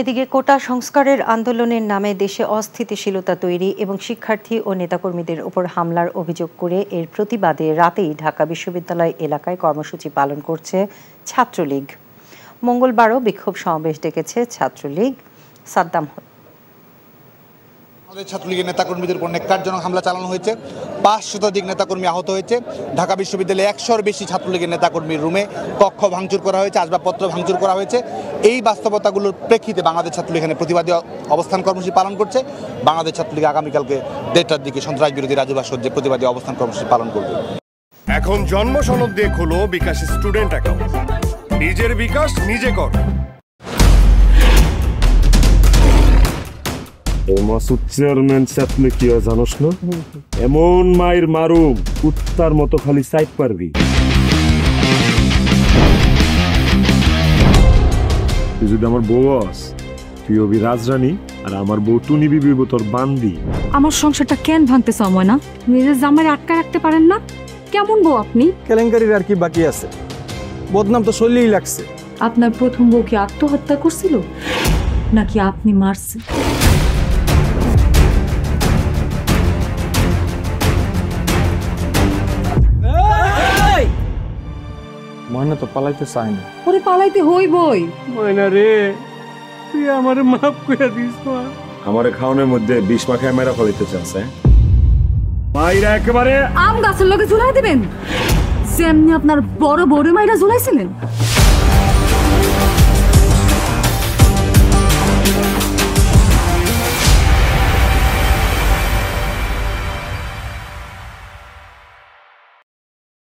এদিকে কোটা সংস্কারের আন্দোলনের নামে দেশে অস্থিতিশীলতা তৈরি এবং শিক্ষার্থী ও নেতাকর্মীদের উপর হামলার অভিযোগ করে এর প্রতিবাদে রাতেই ঢাকা বিশ্ববিদ্যালয় এলাকায় কর্মসূচি পালন করছে ছাত্রলীগ। মঙ্গলবারও বিক্ষোভ সমাবেশ ডেকেছে ছাত্রলীগ। সাদ্দাম ছাত্রলীগের নেতাকর্মীদের উপর নেককারজনক হামলা চালানো হয়েছে। ৫ শতাধিক নেতাকর্মী আহত হয়েছে। ঢাকা বিশ্ববিদ্যালয়ে ১০০-এর বেশি ছাত্রলীগের নেতাকর্মীর রুমে কক্ষ ভাঙচুর করা হয়েছে, আসবাবপত্র ভাঙচুর করা হয়েছে। এই বাস্তবতাগুলোর প্রেক্ষিতে বাংলাদেশ ছাত্রলীগ এখানে প্রতিবাদী অবস্থান কর্মসূচি পালন করছে। বাংলাদেশ ছাত্রলীগ আগামীকালকে ১:৩০টার দিকে সন্ত্রাস বিরোধী রাজু ভাস্কর্যে প্রতিবাদী অবস্থান কর্মসূচি পালন করবে। এখন জন্ম সনদ দিয়ে খোলো বিকাশ স্টুডেন্ট অ্যাকাউন্ট। নিজের বিকাশ নিজে কর। মাসুদ চেয়ারম্যান চাপলে কি জানোস না? এমন মায়ের মারুম কুত্তার মতো খালি সাইড পারবি। তুই যদি আমার বউ আস, তুই হবি রাজরানী আর আমার বউ টুনি বিবি তোর বান্দি। আমার সংসারটা কেন ভাঙতে সময় না? নিজের জামাই আটকা রাখতে পারেন না? কেমন বউ আপনি? কেলেঙ্কারির আর কি বাকি আছে? বদনাম তো শৈলেই লাগছে। আপনার প্রথম বউ কি আত্মহত্যা করছিল নাকি আপনি মারছেন? ময়না তো পালাইতে চায় না। ওরে পালাইতে হইবই। ময়না রে, তুই আমারে মাফ করে দিস। আমারে খাওয়ানোর মধ্যে বিষ মাখায় মেরা ফলাইতে চাচ্ছে। মাইরা একেবারে আম গাছের লগে ঝুলাই দিবেন যেমনি আপনার বড় বড় মাইরা ঝুলাইছিলেন।